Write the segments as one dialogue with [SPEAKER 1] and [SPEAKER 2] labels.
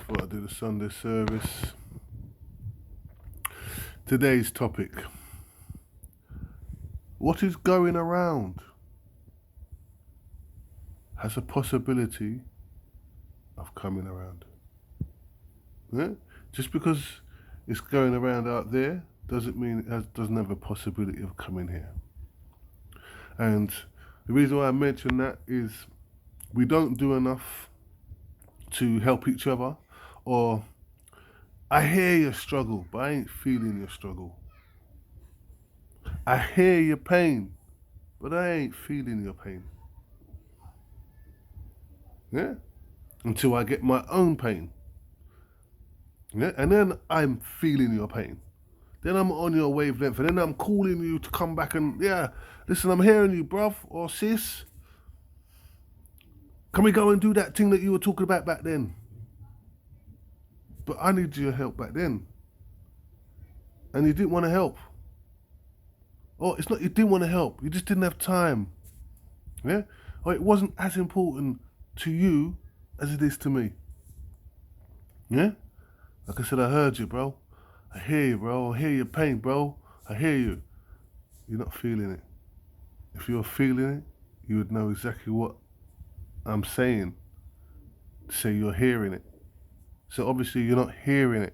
[SPEAKER 1] Thought I'd do the Sunday service. Today's topic: what is going around has a possibility of coming around. Yeah? Just because it's going around out there doesn't mean it doesn't have a possibility of coming here. And the reason why I mention that is we don't do enough to help each other, or I hear your struggle, but I ain't feeling your struggle. I hear your pain, but I ain't feeling your pain. Yeah? Until I get my own pain. Yeah? And then I'm feeling your pain. Then I'm on your wavelength, and then I'm calling you to come back and, yeah, listen, I'm hearing you, bruv or sis. Can we go and do that thing that you were talking about back then? But I needed your help back then. And you didn't want to help. Or it's not you didn't want to help, you just didn't have time. Yeah? Or it wasn't as important to you as it is to me. Yeah? Like I said, I heard you, bro. I hear you, bro. I hear your pain, bro. I hear you. You're not feeling it. If you're feeling it, you would know exactly what I'm saying to say you're hearing it. So obviously you're not hearing it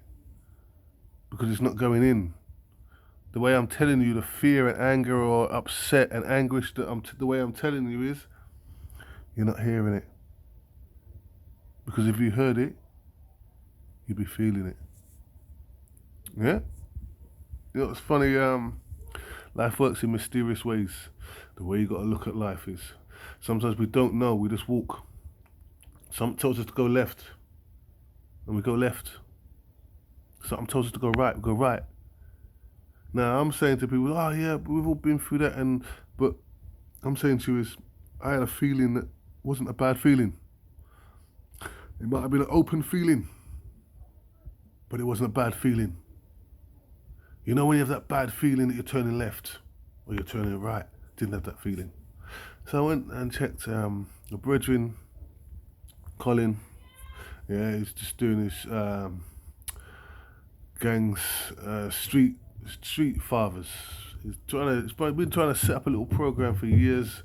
[SPEAKER 1] because it's not going in. The way I'm telling you, the fear and anger or upset and anguish the way I'm telling you is, you're not hearing it. Because if you heard it, you'd be feeling it. Yeah? You know, it's funny, life works in mysterious ways. The way you got to look at life is, sometimes we don't know, we just walk. Something tells us to go left, and we go left. Something tells us to go right, we go right. Now, I'm saying to people, oh yeah, we've all been through that, but I'm saying to you is, I had a feeling that wasn't a bad feeling. It might have been an open feeling, but it wasn't a bad feeling. You know when you have that bad feeling that you're turning left, or you're turning right? Didn't have that feeling. So I went and checked a brethren, Colin. Yeah, he's just doing his gangs, street fathers. He's been trying to set up a little program for years,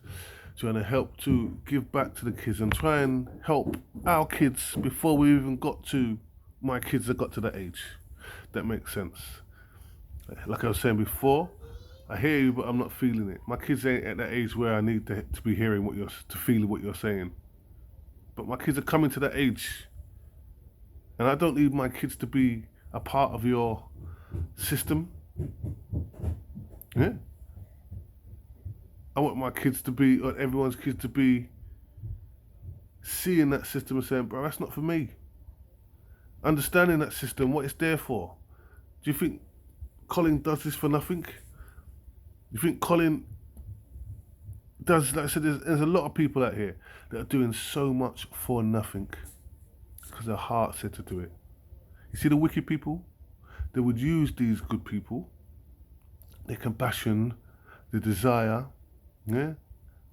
[SPEAKER 1] trying to help to give back to the kids and try and help our kids before we even got to my kids that got to that age. That makes sense. Like I was saying before, I hear you, but I'm not feeling it. My kids ain't at that age where I need to be hearing to feel what you're saying. But my kids are coming to that age, and I don't need my kids to be a part of your system. Yeah? I want my kids to be, or everyone's kids to be, seeing that system and saying, bro, that's not for me. Understanding that system, what it's there for. Do you think Colin does this for nothing? You think Colin does, like I said, there's a lot of people out here that are doing so much for nothing because their heart said to do it. You see the wicked people? They would use these good people, their compassion, their desire, yeah,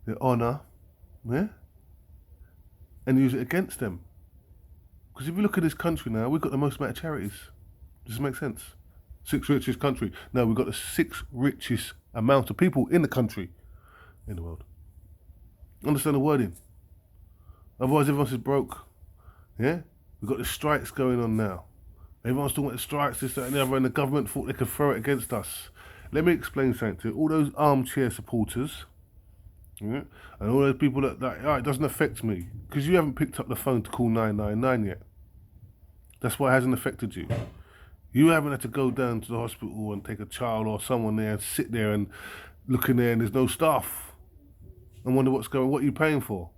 [SPEAKER 1] their honour, yeah, and use it against them. Because if you look at this country now, we've got the most amount of charities. Does this make sense? 6th richest country. No, we've got the 6th richest amount of people in the country, in the world. Understand the wording? Otherwise, everyone says broke. Yeah? We've got the strikes going on now. Everyone's talking about the strikes, this, that, and the other, and the government thought they could throw it against us. Let me explain something to you. All those armchair supporters, yeah, and all those people that oh, it doesn't affect me, because you haven't picked up the phone to call 999 yet. That's why it hasn't affected you. You haven't had to go down to the hospital and take a child or someone there and sit there and look in there and there's no staff and wonder what are you paying for?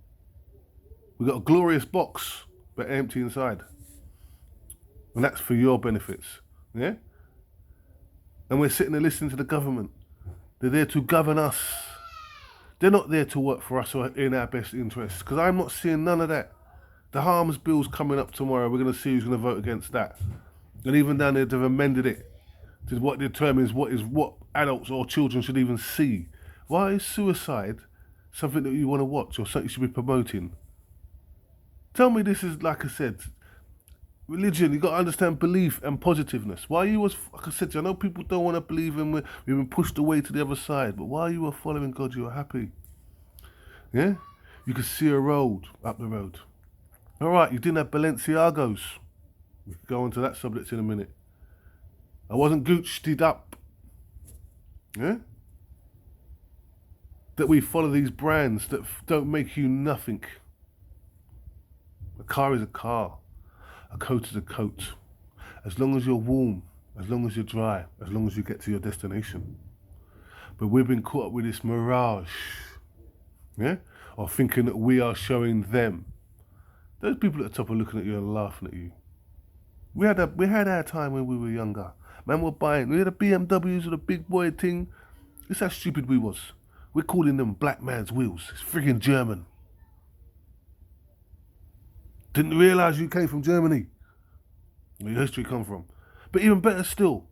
[SPEAKER 1] We've got a glorious box, but empty inside. And that's for your benefits, yeah? And we're sitting there listening to the government. They're there to govern us. They're not there to work for us or in our best interests, because I'm not seeing none of that. The harms bill's coming up tomorrow. We're going to see who's going to vote against that. And even down there, they've amended it to what determines what adults or children should even see. Why is suicide something that you want to watch or something you should be promoting? Tell me this is, like I said, Religion, you got to understand belief and positiveness. While you was, like I said, I know people don't want to believe in, we've been pushed away to the other side, but while you were following God, you were happy. Yeah? You could see a road up the road. All right, you didn't have Balenciagos. We could go on to that subject in a minute. I wasn't Gucci'd up. Yeah? That we follow these brands that don't make you nothing. A car is a car. A coat is a coat. As long as you're warm, as long as you're dry, as long as you get to your destination. But we've been caught up with this mirage, yeah? Or thinking that we are showing them. Those people at the top are looking at you and laughing at you. We had our time when we were younger. Man, we had the BMWs with a big boy thing. This how stupid we was. We're calling them black man's wheels. It's friggin' German. Didn't realise you came from Germany. Where your history come from. But even better still,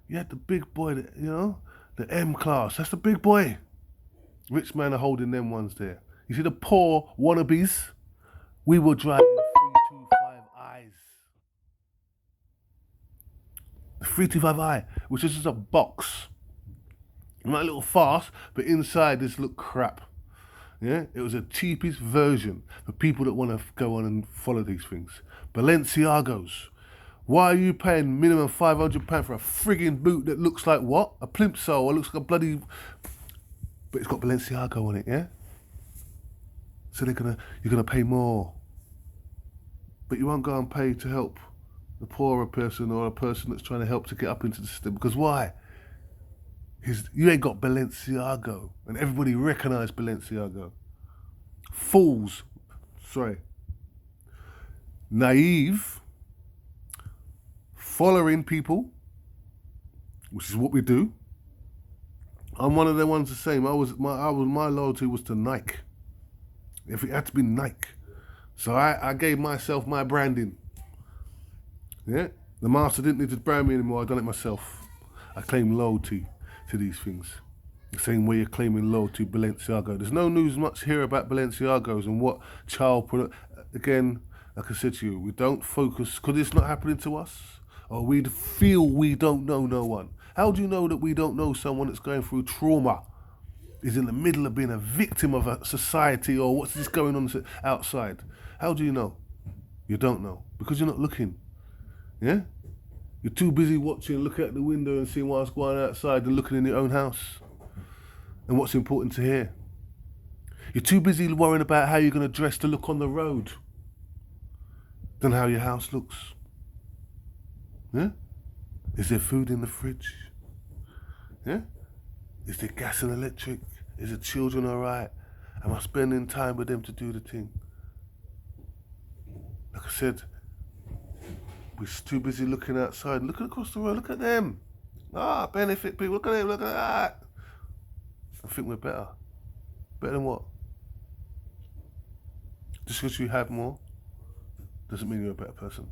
[SPEAKER 1] you had the big boy, the M class. That's the big boy. Rich man are holding them ones there. You see the poor wannabes? We were driving 325i's. The 325i, which is just a box. Not a little fast, but inside this looked crap. Yeah, it was the cheapest version for people that want to go on and follow these things. Balenciagos. Why are you paying minimum £500 for a frigging boot that looks like what? A plimsoll, or looks like a bloody... But it's got Balenciaga on it, yeah? So you're gonna pay more. But you won't go and pay to help the poorer person or a person that's trying to help to get up into the system. Because why? You ain't got Balenciaga. And everybody recognise Balenciaga. Fools. Sorry. Naive. Following people, which is what we do. I'm one of the ones the same. My loyalty was to Nike. If it had to be Nike, so I gave myself my branding. Yeah, the master didn't need to brand me anymore. I done it myself. I claim loyalty to these things, the same way you're claiming loyalty to Balenciaga. There's no news much here about Balenciagos and what child product. Again, like I said to you, we don't focus because it's not happening to us. Or we feel we don't know no one. How do you know that we don't know someone that's going through trauma, is in the middle of being a victim of a society, or what's this going on outside? How do you know? You don't know, because you're not looking. Yeah? You're too busy watching, looking out the window and seeing what's going on outside and looking in your own house and what's important to hear. You're too busy worrying about how you're going to dress to look on the road than how your house looks. Yeah? Is there food in the fridge? Yeah? Is there gas and electric? Is the children alright? Am I spending time with them to do the thing? Like I said, we're too busy looking outside, looking across the road, look at them. Benefit people, look at them, look at that. I think we're better. Better than what? Just because you have more doesn't mean you're a better person.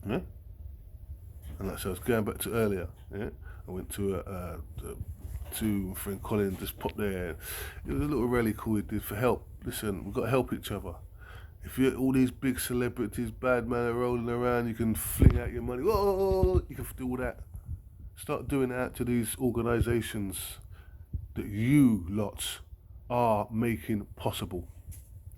[SPEAKER 1] Yeah? And like I said, I was going back to earlier, yeah? I went to my friend Colin, just popped there. It was a little rally call he did for help. Listen, we've got to help each other. If you're all these big celebrities, bad man are rolling around, you can fling out your money, whoa, you can do all that. Start doing that to these organisations that you lots are making possible.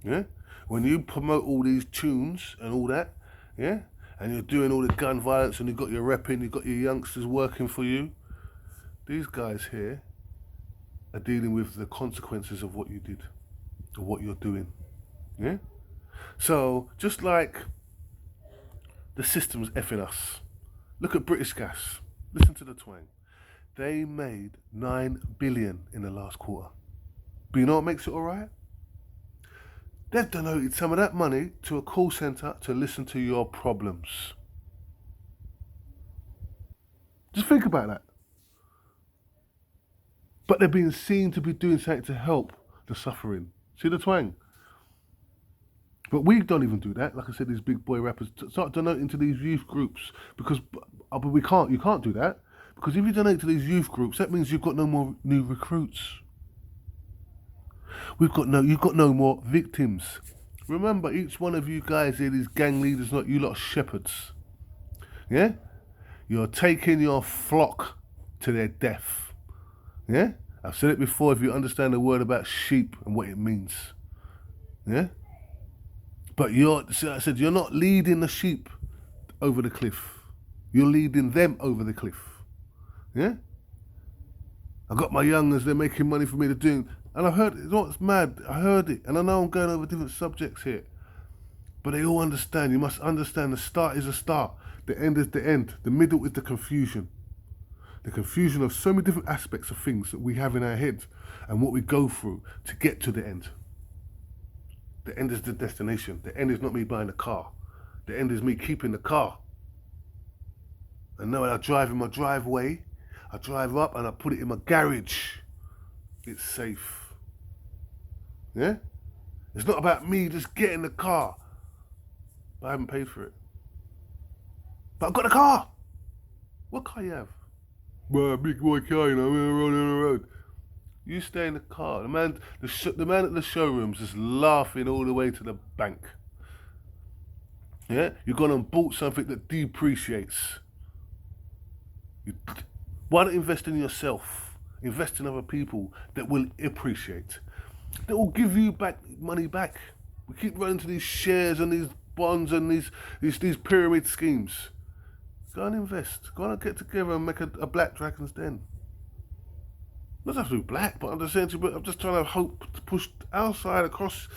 [SPEAKER 1] Yeah? When you promote all these tunes and all that, yeah? And you're doing all the gun violence and you've got your repping, you've got your youngsters working for you. These guys here are dealing with the consequences of what you did, of what you're doing. Yeah? So, just like the system's effing us, look at British Gas. Listen to the twang. They made 9 billion in the last quarter. But you know what makes it alright? They've donated some of that money to a call centre to listen to your problems. Just think about that. But they're being seen to be doing something to help the suffering. See the twang? But we don't even do that. Like I said, these big boy rappers start donating to these youth groups because, but you can't do that. Because if you donate to these youth groups, that means you've got no more new recruits. You've got no more victims. Remember, each one of you guys here, these gang leaders, not you lot shepherds. Yeah? You're taking your flock to their death. Yeah? I've said it before, if you understand the word about sheep and what it means. Yeah? But I said, you're not leading the sheep over the cliff. You're leading them over the cliff. Yeah? I got my youngers, they're making money for me to do. And I heard it, you know what's mad? I heard it. And I know I'm going over different subjects here. But they all understand. You must understand the start is a start. The end is the end. The middle is the confusion. The confusion of so many different aspects of things that we have in our heads and what we go through to get to the end. The end is the destination. The end is not me buying a car. The end is me keeping the car. And now when I drive in my driveway, I drive up and I put it in my garage. It's safe. Yeah? It's not about me just getting the car. But I haven't paid for it. But I've got a car. What car you have? Well, a big boy car, you know, we're rolling on the road. You stay in the car. The man at the showroom's just laughing all the way to the bank. Yeah? You've gone and bought something that depreciates. Why not invest in yourself? Invest in other people that will appreciate. That will give you money back. We keep running to these shares and these bonds and these pyramid schemes. Go and invest. Go and get together and make a Black Dragon's Den. Not just to be black, but I'm just saying I'm just trying to hope to push our side across.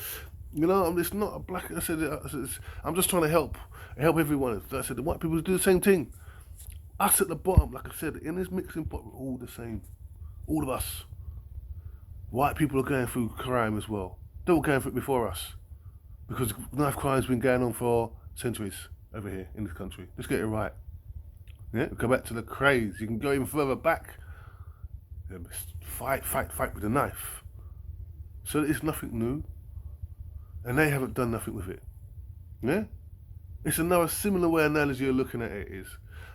[SPEAKER 1] You know, it's not a black. I'm just trying to help everyone. I said the white people do the same thing. Us at the bottom, like I said, in this mixing pot, we're all the same. All of us. White people are going through crime as well. They were going through it before us. Because knife crime's been going on for centuries over here in this country. Let's get it right. Yeah, go back to the craze. You can go even further back. Yeah, fight with a knife. So it's nothing new. And they haven't done nothing with it. Yeah? It's another similar way analogy you're looking at it is.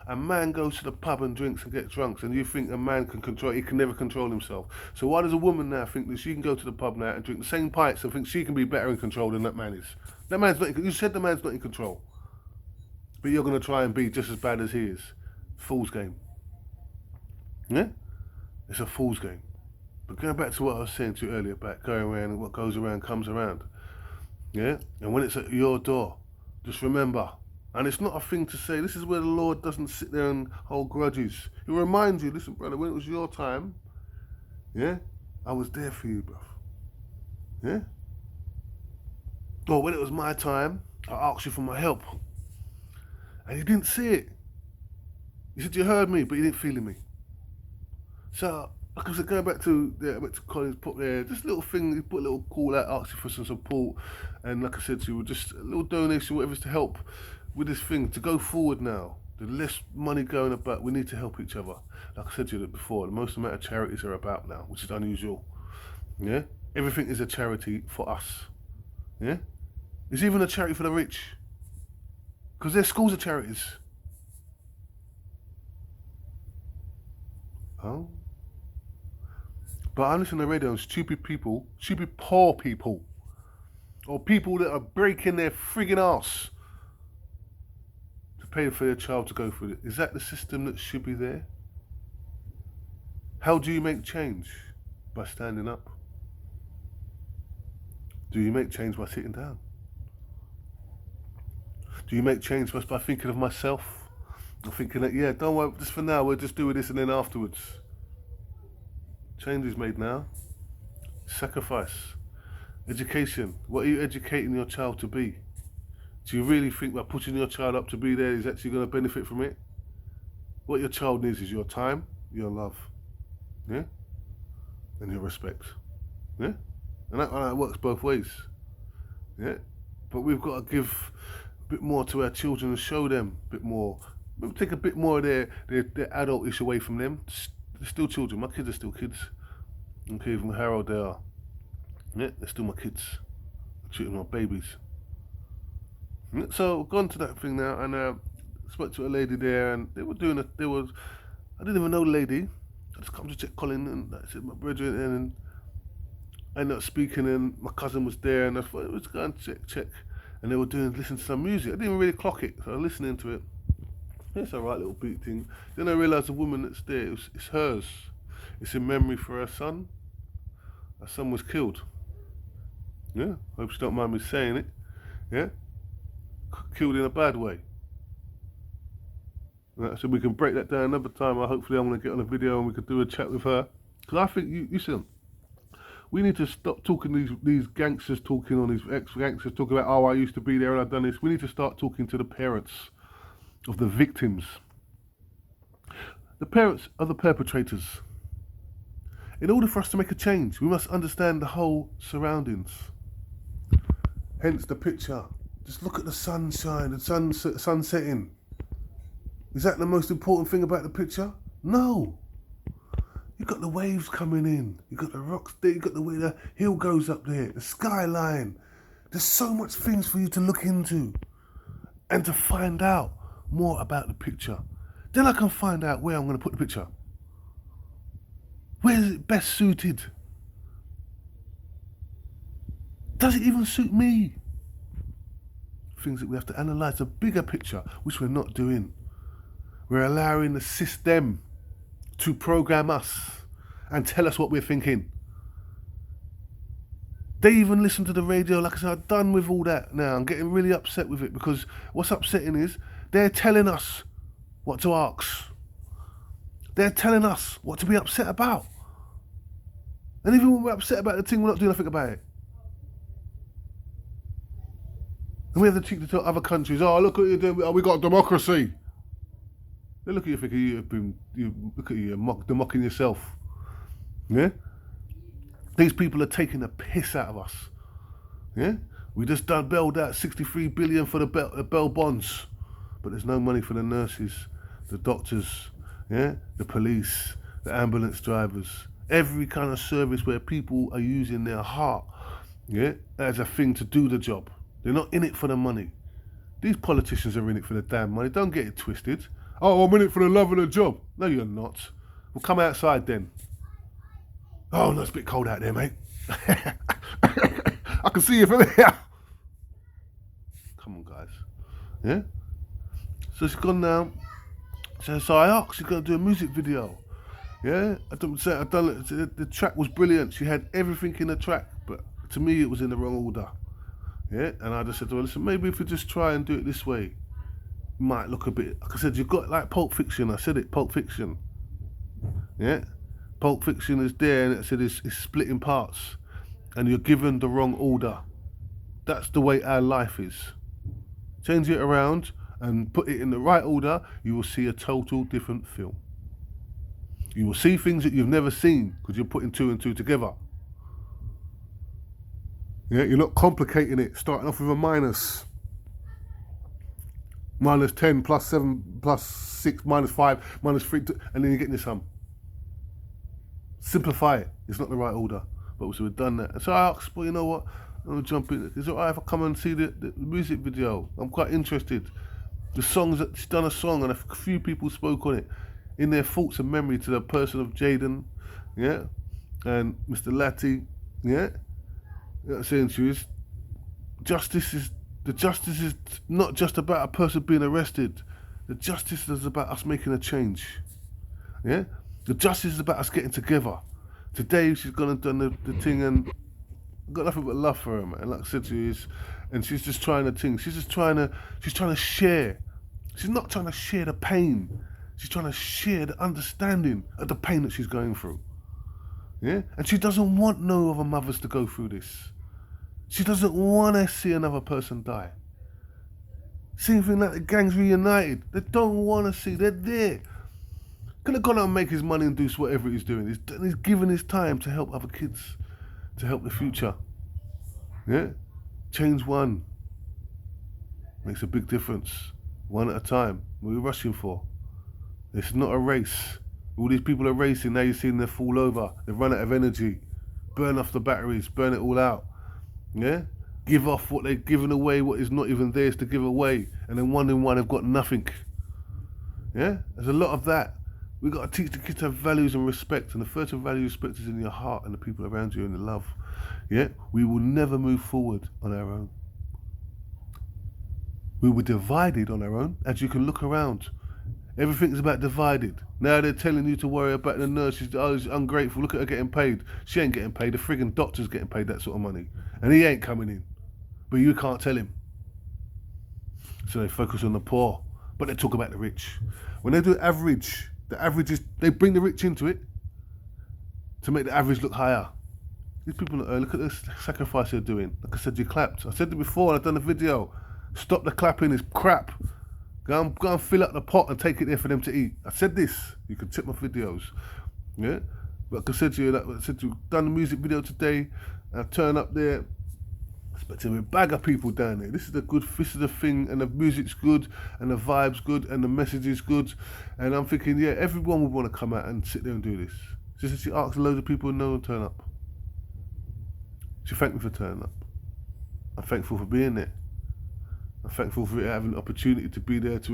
[SPEAKER 1] A man goes to the pub and drinks and gets drunk, and you think a man he can never control himself. So why does a woman now think that she can go to the pub now and drink the same pints and think she can be better in control than that man is? That man's not you said the man's not in control. But you're going to try and be just as bad as he is. Fool's game. Yeah? It's a fool's game. But going back to what I was saying to you earlier about going around and what goes around comes around. Yeah? And when it's at your door, just remember, and it's not a thing to say, this is where the Lord doesn't sit there and hold grudges. He'll remind you, listen, brother, when it was your time, yeah, I was there for you, bruv. Yeah? Or when it was my time, I asked you for my help. And you didn't see it. You said you heard me, but you didn't feel me. So, like I said, going back to Colin's put there, just a little thing, he put a little call out, asked you for some support, and like I said to you, just a little donation, whatever's to help with this thing, to go forward now. The less money going about, we need to help each other. Like I said to you before, the most amount of charities are about now, which is unusual. Yeah? Everything is a charity for us. Yeah? It's even a charity for the rich. Because their schools are charities. Oh? But I listen to the radio and stupid poor people, or people that are breaking their friggin' arse to pay for their child to go through it. Is that the system that should be there? How do you make change? By standing up. Do you make change by sitting down? Do you make change just by thinking of myself? I'm thinking that, yeah, don't worry, just for now, we'll just do this and then afterwards. Change is made now. Sacrifice. Education. What are you educating your child to be? Do you really think by putting your child up to be there is actually going to benefit from it? What your child needs is your time, your love, yeah, and your respect, yeah, and that works both ways, yeah. But we've got to give a bit more to our children and show them a bit more. Maybe take a bit more of their adultish away from them. They're still children. My kids are still kids. I don't care even how old they are. Yeah, they're still my kids. I treat them like babies. Yeah, so I've gone to that thing now, and spoke to a lady there, and they were doing I didn't even know the lady. I just come to check Colin, and I said my brethren, and I ended up speaking, and my cousin was there, and I thought, let's go and check. And they were listening to some music. I didn't even really clock it, so I was listening to it. It's a right little beat thing. Then I realised the woman that's there, it's hers. It's in memory for her son. Her son was killed. Yeah, hope she don't mind me saying it. Yeah, killed in a bad way. Right, so we can break that down another time. Hopefully I'm going to get on a video and we could do a chat with her. Because I think, you listen, we need to stop talking these gangsters talking on these ex-gangsters talking about, oh, I used to be there and I've done this. We need to start talking to the parents of the victims. The parents are the perpetrators. In order for us to make a change, we must understand the whole surroundings. Hence the picture. Just look at the sunshine, the sun setting. Is that the most important thing about the picture? No. You've got the waves coming in. You've got the rocks there. You've got the way the hill goes up there. The skyline. There's so much things for you to look into and to find out more about the picture. Then I can find out where I'm going to put the picture. Where is it best suited? Does it even suit me? Things that we have to analyse, a bigger picture, which we're not doing. We're allowing the system to program us and tell us what we're thinking. They even listen to the radio. Like I said, I'm done with all that now. I'm getting really upset with it because what's upsetting is they're telling us what to ask. They're telling us what to be upset about. And even when we're upset about the thing, we're not doing nothing about it. And we have the cheek to tell other countries, oh, look what you're doing, oh, we got democracy. They look at you thinking you're mocking yourself. Yeah? These people are taking the piss out of us. Yeah? We just bailed out 63 billion for the bail bonds. But there's no money for the nurses, the doctors, yeah? The police, the ambulance drivers. Every kind of service where people are using their heart, yeah, as a thing to do the job. They're not in it for the money. These politicians are in it for the damn money. Don't get it twisted. Oh, I'm in it for the love of the job. No, you're not. Well, come outside then. Oh, no, it's a bit cold out there, mate. I can see you from here. Come on, guys. Yeah? So she's gone now. So I asked, she's going to do a music video. Yeah? The track was brilliant. She had everything in the track, but to me, it was in the wrong order. Yeah? And I just said to her, listen, maybe if we just try and do it this way, it might look a bit, like I said, you've got like Pulp Fiction. I said it, Pulp Fiction. Yeah? Pulp Fiction is there, and it said it's split in parts, and you're given the wrong order. That's the way our life is. Change it around and put it in the right order, you will see a total different film. You will see things that you've never seen because you're putting two and two together. Yeah, you're not complicating it, starting off with a minus. Minus 10, plus 7, plus 6, minus 5, minus 3, and then you're getting the sum. Simplify it. It's not the right order. But so we've done that. And so I asked, well, you know what? I'm going to jump in. Is it alright if I come and see the music video? I'm quite interested. The songs, she's done a song and a few people spoke on it in their thoughts and memory to the person of Jaden, yeah? And Mr. Latty, yeah? Saying to you is, the justice is not just about a person being arrested. The justice is about us making a change. Yeah? The justice is about us getting together. Today she's gone and done the thing, and I've got nothing but love for her, man. Like I said to you, and she's just trying to think. She's trying to share. She's not trying to share the pain. She's trying to share the understanding of the pain that she's going through. Yeah? And she doesn't want no other mothers to go through this. She doesn't want to see another person die. Same thing like the gangs reunited. They don't want to see. They're there. Could have gone out and make his money and do whatever he's doing. He's giving his time to help other kids, to help the future. Yeah? Change one. Makes a big difference. One at a time. What are we rushing for? It's not a race. All these people are racing. Now you're seeing them fall over. They've run out of energy. Burn off the batteries. Burn it all out. Yeah? Give off what they've given away, what is not even theirs to give away. And then one in one have got nothing. Yeah? There's a lot of that. We got to teach the kids to have values and respect, and the first of value and respect is in your heart and the people around you and the love. Yeah, we will never move forward on our own. We were divided on our own, as you can look around. Everything's about divided. Now they're telling you to worry about the nurses. Oh, she's ungrateful. Look at her getting paid. She ain't getting paid. The friggin' doctor's getting paid that sort of money, and he ain't coming in. But you can't tell him. So they focus on the poor, but they talk about the rich. When they do average, the average is, they bring the rich into it to make the average look higher. These people, look at the sacrifice they're doing. Like I said, you clapped. I said it before, and I've done a video. Stop the clapping, it's crap. Go and fill up the pot and take it there for them to eat. I said this. You can check my videos. Yeah? But like I said to you, I've done the music video today. I turn up there, expecting a bag of people down there. This is the thing, and the music's good, and the vibe's good, and the message is good. And I'm thinking, yeah, everyone would want to come out and sit there and do this. Just as she asked a load of people and no one turn up. She thanked me for turning up. I'm thankful for being there. I'm thankful for having the opportunity to be there, for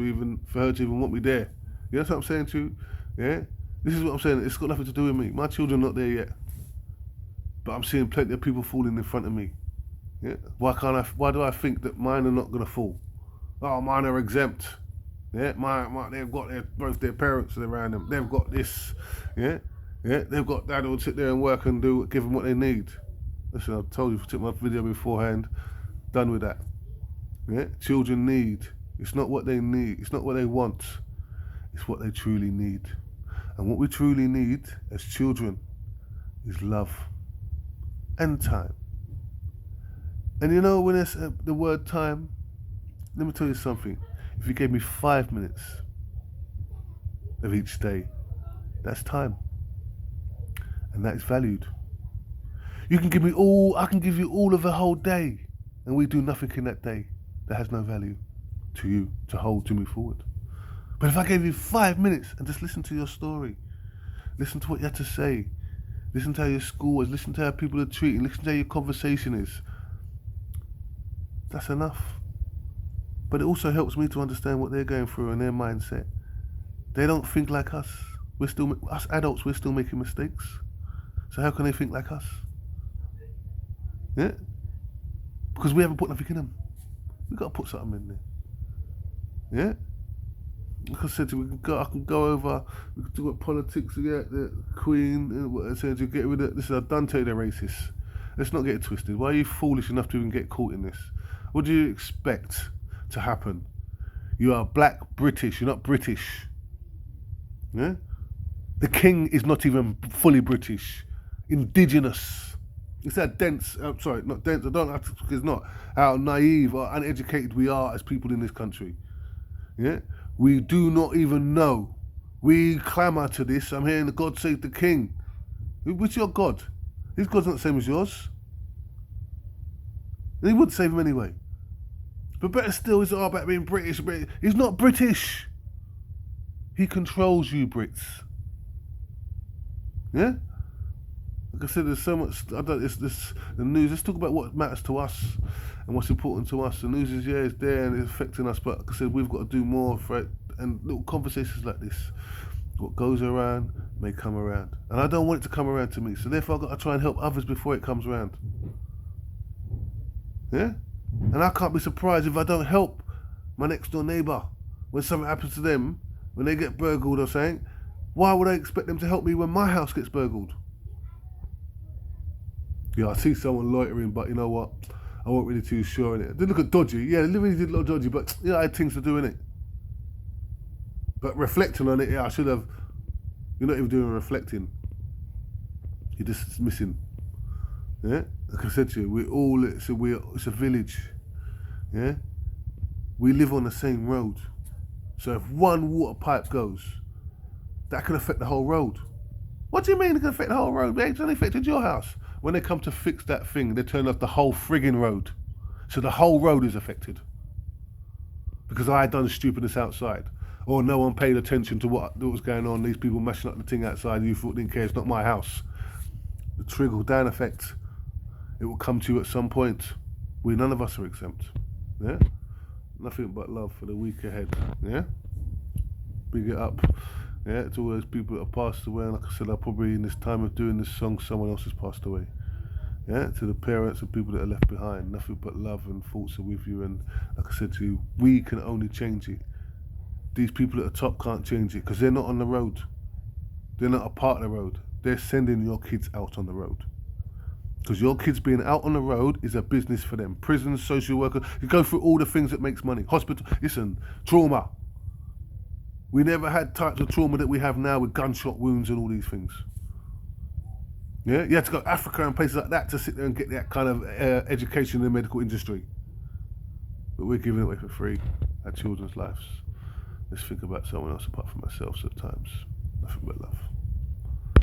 [SPEAKER 1] her to even want me there. You know what I'm saying to you? Yeah? This is what I'm saying. It's got nothing to do with me. My children are not there yet. But I'm seeing plenty of people falling in front of me. Yeah? Why do I think that mine are not going to fall? Oh, mine are exempt. Yeah? They've got both their parents around them. They've got this. Yeah? Yeah? They've got dad who will sit there and work and give them what they need. Listen, I've told you, I took my video beforehand. Done with that. Yeah? Children need. It's not what they need. It's not what they want. It's what they truly need. And what we truly need as children is love and time. And you know, when it's the word time, let me tell you something. If you gave me 5 minutes of each day, that's time. And that is valued. You can give me I can give you all of a whole day, and we do nothing in that day that has no value to you to hold to move forward. But if I gave you 5 minutes and just listen to your story, listen to what you had to say, listen to how your school is, listen to how people are treating, listen to how your conversation is, that's enough. But it also helps me to understand what they're going through and their mindset. They don't think like us. Us adults, we're still making mistakes. So how can they think like us? Yeah? Because we haven't put nothing in them. We've got to put something in there. Yeah? Like I said to you, I can go over, we can talk about politics, yeah, the Queen, and what I said, you get rid of, listen, I've done tell you they're racist. Let's not get it twisted. Why are you foolish enough to even get caught in this? What do you expect to happen? You are black British, you're not British. Yeah? The king is not even fully British. Indigenous. It's that dense, sorry, not dense, I don't have to, it's not how naive or uneducated we are as people in this country. Yeah? We do not even know. We clamour to this. I'm hearing the God save the king. Which your God? His God's not the same as yours. And he wouldn't save him anyway. But better still, it's all about being British. He's not British. He controls you, Brits. Yeah? Like I said, there's so much. The news. Let's talk about what matters to us and what's important to us. The news is, it's there and it's affecting us. But like I said, we've got to do more for it. And little conversations like this, what goes around may come around. And I don't want it to come around to me. So therefore, I've got to try and help others before it comes around. Yeah? And I can't be surprised if I don't help my next door neighbour when something happens to them, when they get burgled or something. Why would I expect them to help me when my house gets burgled? Yeah, I see someone loitering, but you know what? I wasn't really too sure in it. They look at dodgy. Yeah, they really did look dodgy, but I had things to do in it. But reflecting on it, I should have. You're not even doing reflecting. You're just missing. Yeah? Like I said to you, it's a village. Yeah? We live on the same road. So if one water pipe goes, that can affect the whole road. What do you mean it can affect the whole road? It's only affected your house. When they come to fix that thing, they turn off the whole frigging road. So the whole road is affected. Because I had done stupidness outside. Or no one paid attention to what was going on. These people mashing up the thing outside. You thought, didn't care, it's not my house. The trickle down effect. It will come to you at some point. None of us are exempt. Yeah? Nothing but love for the week ahead. Yeah? Big it up. Yeah, to all those people that have passed away. And like I said, I probably in this time of doing this song, someone else has passed away. Yeah, to the parents and people that are left behind, nothing but love and thoughts are with you. And like I said to you, we can only change it. These people at the top can't change it because they're not on the road. They're not a part of the road. They're sending your kids out on the road. Because your kids being out on the road is a business for them. Prisons, social workers, you go through all the things that makes money. Hospital, listen, trauma. We never had types of trauma that we have now with gunshot wounds and all these things. Yeah, you had to go to Africa and places like that to sit there and get that kind of education in the medical industry. But we're giving it away for free, our children's lives. Let's think about someone else apart from ourselves at times. Nothing but love.